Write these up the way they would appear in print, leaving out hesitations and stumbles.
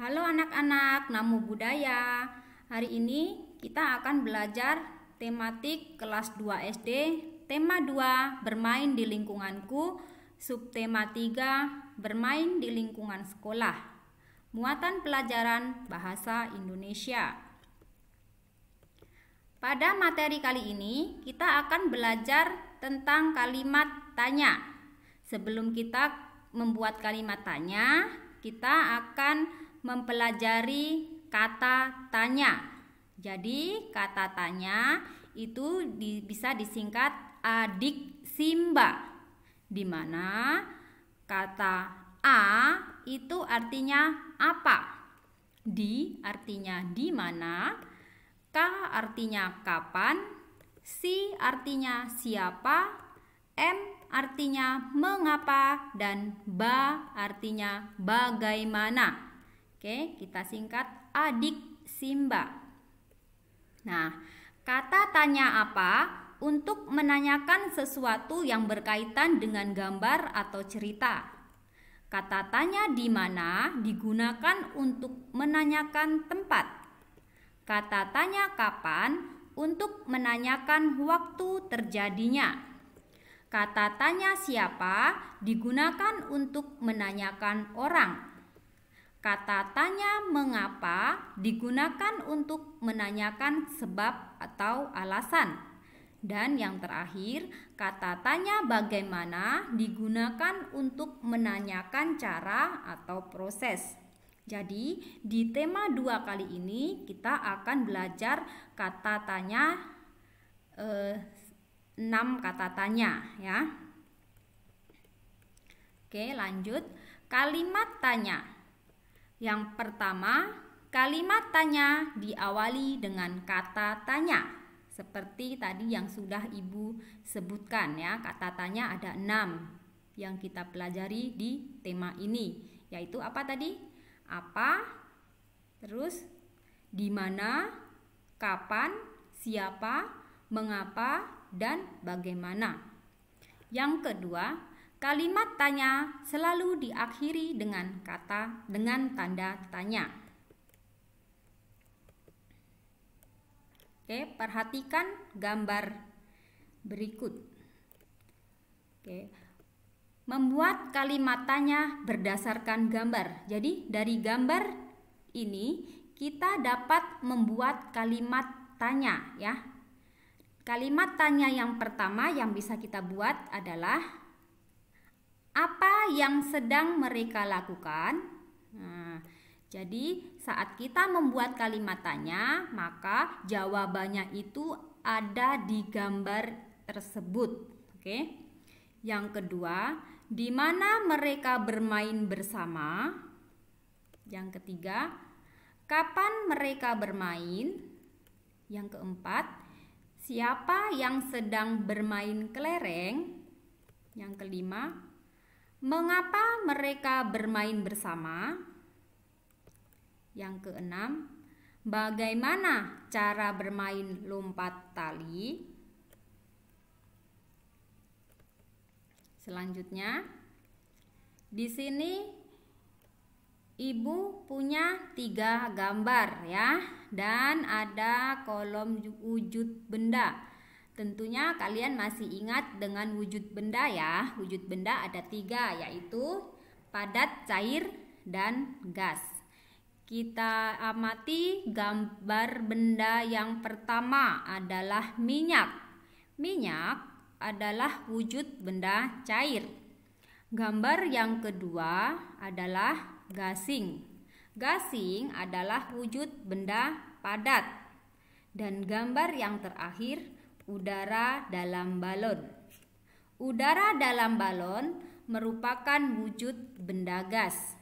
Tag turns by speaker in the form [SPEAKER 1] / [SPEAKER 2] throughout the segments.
[SPEAKER 1] Halo anak-anak, Namo Buddhaya. Hari ini kita akan belajar tematik kelas 2 SD, tema 2 bermain di lingkunganku, subtema 3 bermain di lingkungan sekolah. Muatan pelajaran bahasa Indonesia. Pada materi kali ini kita akan belajar tentang kalimat tanya. Sebelum kita membuat kalimat tanya, kita akan mempelajari kata tanya. Jadi kata tanya itu bisa disingkat adik Simba, di mana kata a itu artinya apa, di artinya di mana, k artinya kapan, si artinya siapa, m artinya mengapa, dan ba artinya bagaimana. Oke, kita singkat adik Simba. Nah, kata tanya apa untuk menanyakan sesuatu yang berkaitan dengan gambar atau cerita. Kata tanya di mana digunakan untuk menanyakan tempat. Kata tanya kapan untuk menanyakan waktu terjadinya. Kata tanya siapa digunakan untuk menanyakan orang. Kata tanya mengapa digunakan untuk menanyakan sebab atau alasan. Dan yang terakhir, kata tanya bagaimana digunakan untuk menanyakan cara atau proses. Jadi, di tema 2 kali ini kita akan belajar kata tanya 6 kata tanya ya. Oke, lanjut. Kalimat tanya. Yang pertama, kalimat tanya diawali dengan kata tanya. Seperti tadi yang sudah Ibu sebutkan ya, kata tanya ada 6 yang kita pelajari di tema ini. Yaitu apa tadi? Apa, terus di mana, kapan, siapa, mengapa, dan bagaimana. Yang kedua, kalimat tanya selalu diakhiri dengan tanda tanya. Oke, perhatikan gambar berikut. Oke. Membuat kalimat tanya berdasarkan gambar. Jadi dari gambar ini kita dapat membuat kalimat tanya ya. Kalimat tanya yang pertama yang bisa kita buat adalah apa yang sedang mereka lakukan? Nah, jadi saat kita membuat kalimat tanya, maka jawabannya itu ada di gambar tersebut. Oke. Yang kedua, di mana mereka bermain bersama? Yang ketiga, kapan mereka bermain? Yang keempat, siapa yang sedang bermain kelereng? Yang kelima, mengapa mereka bermain bersama? Yang keenam, bagaimana cara bermain lompat tali? Selanjutnya, di sini Ibu punya 3 gambar ya, dan ada kolom wujud benda. Tentunya kalian masih ingat dengan wujud benda ya. Wujud benda ada 3, yaitu padat, cair, dan gas. Kita amati gambar benda yang pertama adalah minyak. Minyak adalah wujud benda cair. Gambar yang kedua adalah gasing. Gasing adalah wujud benda padat. Dan gambar yang terakhir, udara dalam balon. Udara dalam balon merupakan wujud benda gas.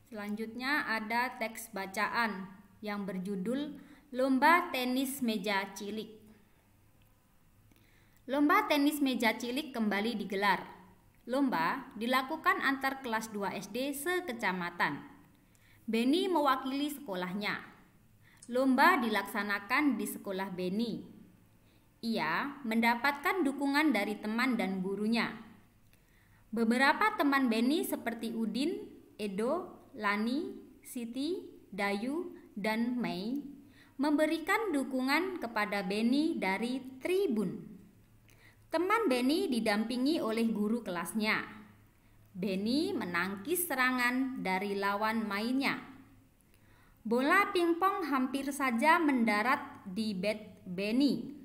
[SPEAKER 1] Selanjutnya ada teks bacaan yang berjudul Lomba Tenis Meja Cilik. Lomba tenis meja cilik kembali digelar. Lomba dilakukan antar kelas 2 SD sekecamatan. Beni mewakili sekolahnya. Lomba dilaksanakan di sekolah Beni. Ia mendapatkan dukungan dari teman dan gurunya. Beberapa teman Beni seperti Udin, Edo, Lani, Siti, Dayu, dan Mei memberikan dukungan kepada Beni dari tribun. Teman Beni didampingi oleh guru kelasnya. Beni menangkis serangan dari lawan mainnya. Bola pingpong hampir saja mendarat di bat Beni.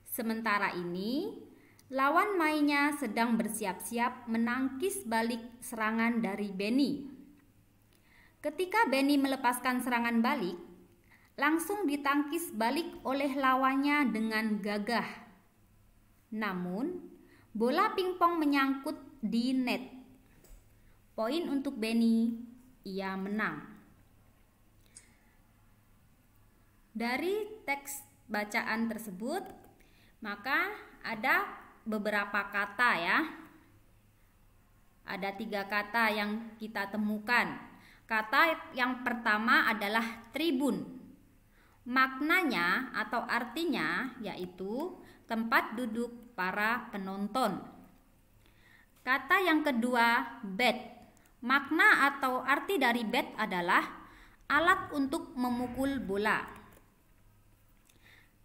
[SPEAKER 1] Sementara ini, lawan mainnya sedang bersiap-siap menangkis balik serangan dari Beni. Ketika Beni melepaskan serangan balik, langsung ditangkis balik oleh lawannya dengan gagah. Namun, bola pingpong menyangkut di net. Poin untuk Beni, ia menang. Dari teks bacaan tersebut, maka ada beberapa kata ya. Ada 3 kata yang kita temukan. Kata yang pertama adalah tribun. Maknanya atau artinya yaitu tempat duduk para penonton. Kata yang kedua bat. Makna atau arti dari bat adalah alat untuk memukul bola.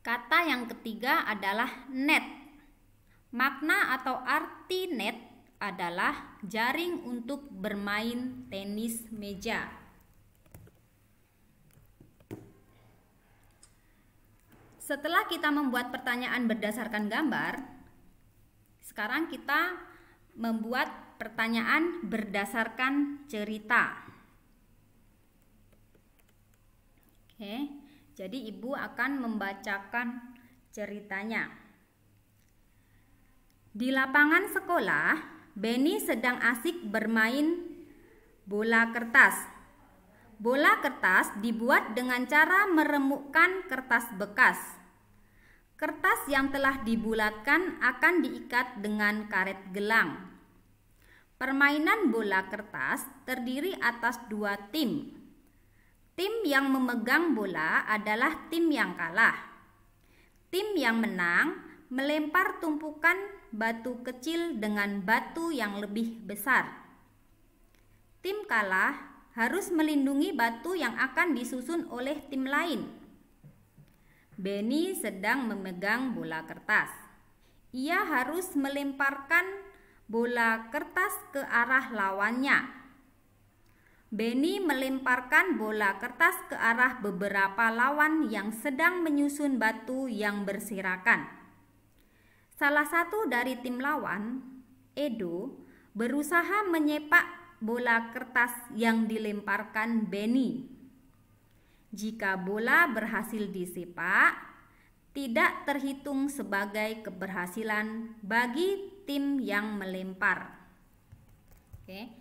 [SPEAKER 1] Kata yang ketiga adalah net. Makna atau arti net adalah jaring untuk bermain tenis meja. Setelah kita membuat pertanyaan berdasarkan gambar, sekarang kita membuat pertanyaan berdasarkan cerita. Oke, jadi Ibu akan membacakan ceritanya. Di lapangan sekolah, Beni sedang asik bermain bola kertas. Bola kertas dibuat dengan cara meremukkan kertas bekas. Kertas yang telah dibulatkan akan diikat dengan karet gelang. Permainan bola kertas terdiri atas 2 tim. Tim yang memegang bola adalah tim yang kalah. Tim yang menang melempar tumpukan batu kecil dengan batu yang lebih besar. Tim kalah harus melindungi batu yang akan disusun oleh tim lain. Beni sedang memegang bola kertas. Ia harus melemparkan bola kertas ke arah lawannya. Beni melemparkan bola kertas ke arah beberapa lawan yang sedang menyusun batu yang berserakan. Salah satu dari tim lawan, Edo, berusaha menyepak bola kertas yang dilemparkan Beni. Jika bola berhasil disepak, tidak terhitung sebagai keberhasilan bagi tim yang melempar. Oke.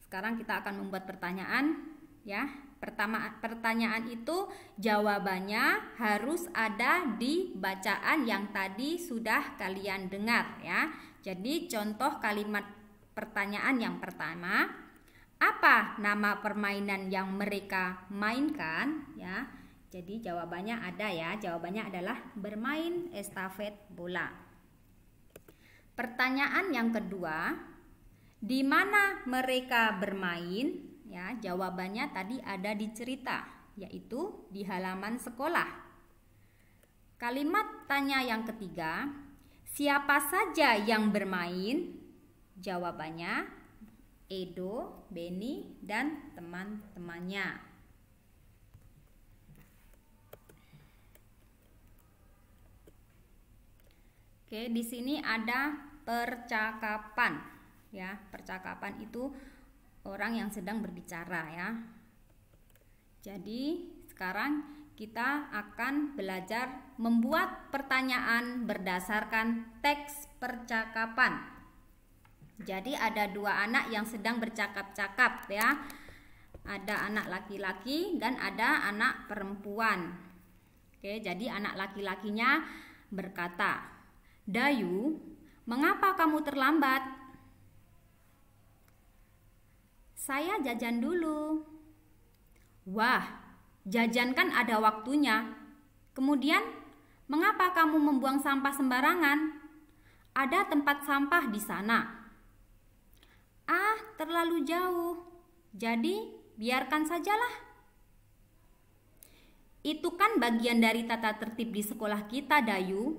[SPEAKER 1] Sekarang kita akan membuat pertanyaan ya. Pertanyaan itu jawabannya harus ada di bacaan yang tadi sudah kalian dengar ya. Jadi contoh kalimat pertanyaan yang pertama, apa nama permainan yang mereka mainkan ya. Jadi jawabannya ada ya. Jawabannya adalah bermain estafet bola. Pertanyaan yang kedua, di mana mereka bermain? Ya, jawabannya tadi ada di cerita, yaitu di halaman sekolah. Kalimat tanya yang ketiga, siapa saja yang bermain? Jawabannya Edo, Beni, dan teman-temannya. Oke, di sini ada percakapan. Ya, percakapan itu orang yang sedang berbicara ya. Jadi sekarang kita akan belajar membuat pertanyaan berdasarkan teks percakapan. Jadi ada 2 anak yang sedang bercakap-cakap ya. Ada anak laki-laki dan ada anak perempuan. Oke, jadi anak laki-lakinya berkata, Dayu, mengapa kamu terlambat? Saya jajan dulu. Wah, jajan kan ada waktunya. Kemudian, mengapa kamu membuang sampah sembarangan? Ada tempat sampah di sana. Ah, terlalu jauh. Jadi, biarkan sajalah. Itu kan bagian dari tata tertib di sekolah kita, Dayu.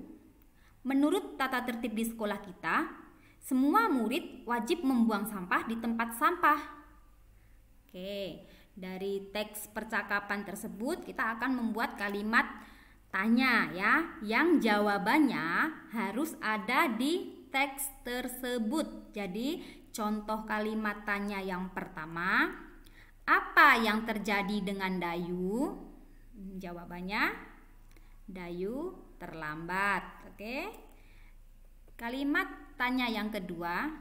[SPEAKER 1] Menurut tata tertib di sekolah kita, semua murid wajib membuang sampah di tempat sampah. Oke, dari teks percakapan tersebut kita akan membuat kalimat tanya ya, yang jawabannya harus ada di teks tersebut. Jadi, contoh kalimat tanya yang pertama, apa yang terjadi dengan Dayu? Jawabannya, Dayu terlambat. Oke. Kalimat tanya yang kedua,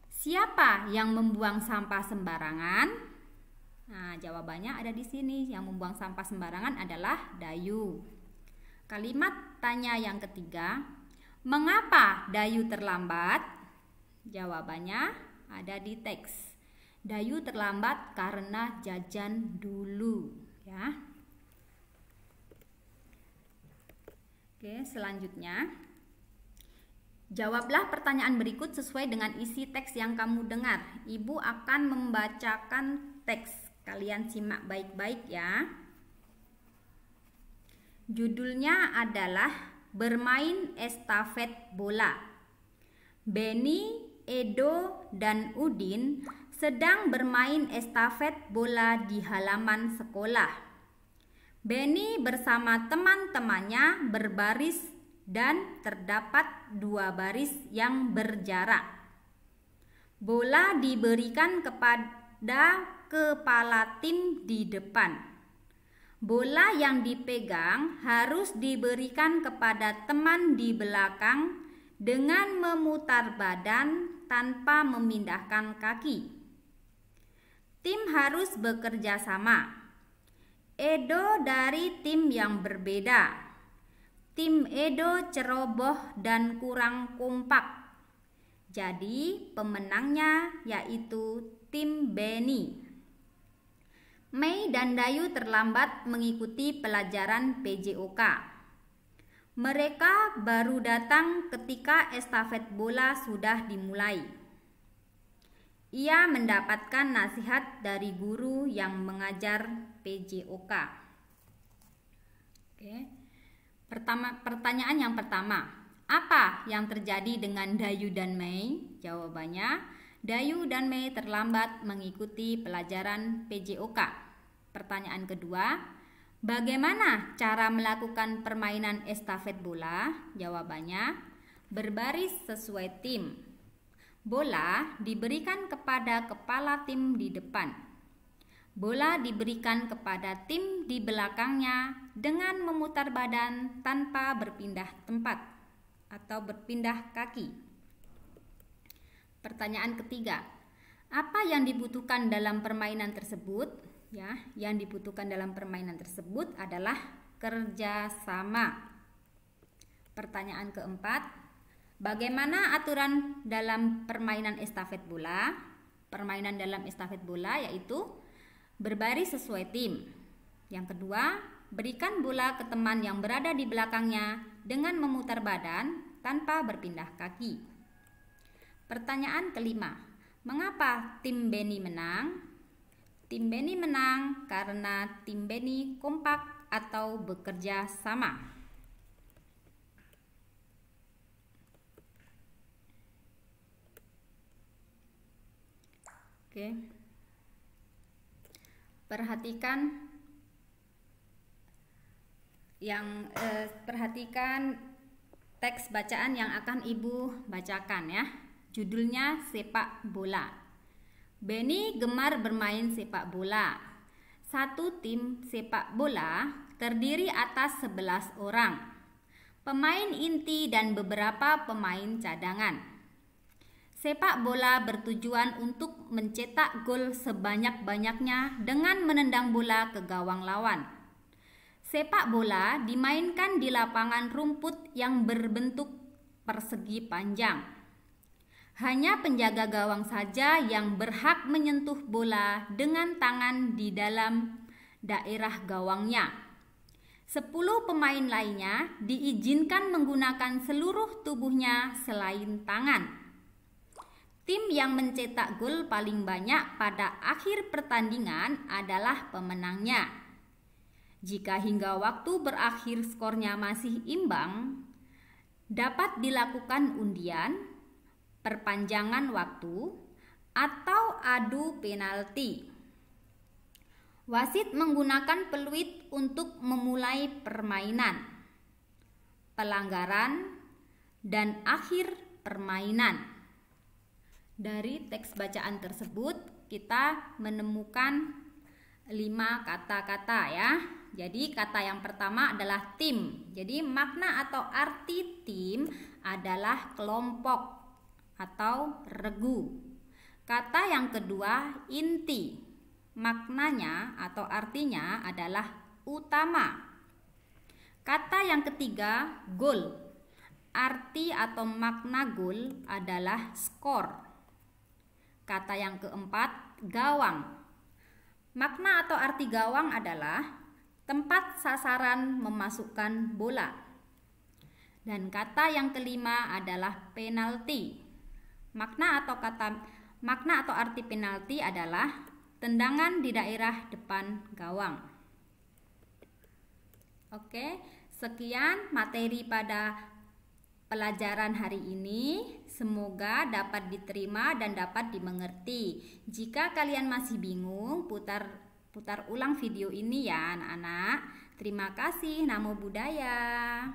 [SPEAKER 1] siapa yang membuang sampah sembarangan? Nah, jawabannya ada di sini. Yang membuang sampah sembarangan adalah Dayu. Kalimat tanya yang ketiga, mengapa Dayu terlambat? Jawabannya ada di teks. Dayu terlambat karena jajan dulu, ya. Oke, selanjutnya jawablah pertanyaan berikut sesuai dengan isi teks yang kamu dengar. Ibu akan membacakan teks. Kalian simak baik-baik ya. Judulnya adalah Bermain Estafet Bola. Benny, Edo, dan Udin sedang bermain estafet bola di halaman sekolah. Benny bersama teman-temannya berbaris dan terdapat 2 baris yang berjarak. Bola diberikan kepada kepala tim di depan. Bola yang dipegang harus diberikan kepada teman di belakang dengan memutar badan tanpa memindahkan kaki. Tim harus bekerja sama. Edo dari tim yang berbeda. Tim Edo ceroboh dan kurang kompak. Jadi pemenangnya yaitu tim Benny. Mei dan Dayu terlambat mengikuti pelajaran PJOK. Mereka baru datang ketika estafet bola sudah dimulai. Ia mendapatkan nasihat dari guru yang mengajar PJOK. Oke. Pertanyaan yang pertama, apa yang terjadi dengan Dayu dan Mei? Jawabannya, Dayu dan Mei terlambat mengikuti pelajaran PJOK. Pertanyaan kedua, bagaimana cara melakukan permainan estafet bola? Jawabannya, berbaris sesuai tim. Bola diberikan kepada kepala tim di depan. Bola diberikan kepada tim di belakangnya dengan memutar badan tanpa berpindah tempat atau berpindah kaki. Pertanyaan ketiga, apa yang dibutuhkan dalam permainan tersebut? Ya, yang dibutuhkan dalam permainan tersebut adalah kerjasama. Pertanyaan keempat, bagaimana aturan dalam permainan estafet bola? Permainan dalam estafet bola yaitu berbaris sesuai tim. Yang kedua, berikan bola ke teman yang berada di belakangnya dengan memutar badan tanpa berpindah kaki. Pertanyaan kelima, mengapa tim Benny menang? Tim Benny menang karena tim Benny kompak atau bekerja sama. Oke. Perhatikan teks bacaan yang akan Ibu bacakan ya. Judulnya sepak bola. Benny gemar bermain sepak bola. Satu tim sepak bola terdiri atas 11 orang. Pemain inti dan beberapa pemain cadangan. Sepak bola bertujuan untuk mencetak gol sebanyak-banyaknya dengan menendang bola ke gawang lawan. Sepak bola dimainkan di lapangan rumput yang berbentuk persegi panjang. Hanya penjaga gawang saja yang berhak menyentuh bola dengan tangan di dalam daerah gawangnya. 10 pemain lainnya diizinkan menggunakan seluruh tubuhnya selain tangan. Tim yang mencetak gol paling banyak pada akhir pertandingan adalah pemenangnya. Jika hingga waktu berakhir skornya masih imbang, dapat dilakukan undian, perpanjangan waktu, atau adu penalti. Wasit menggunakan peluit untuk memulai permainan, pelanggaran, dan akhir permainan. Dari teks bacaan tersebut kita menemukan 5 kata-kata ya. Jadi kata yang pertama adalah tim. Jadi makna atau arti tim adalah kelompok atau regu. Kata yang kedua inti. Maknanya atau artinya adalah utama. Kata yang ketiga gol. Arti atau makna gol adalah skor. Kata yang keempat, gawang. Makna atau arti gawang adalah tempat sasaran memasukkan bola. Dan kata yang kelima adalah penalti. Makna atau arti penalti adalah tendangan di daerah depan gawang. Oke, sekian materi pada pelajaran hari ini. Semoga dapat diterima dan dapat dimengerti. Jika kalian masih bingung, putar ulang video ini ya anak-anak. Terima kasih. Namo Buddhaya.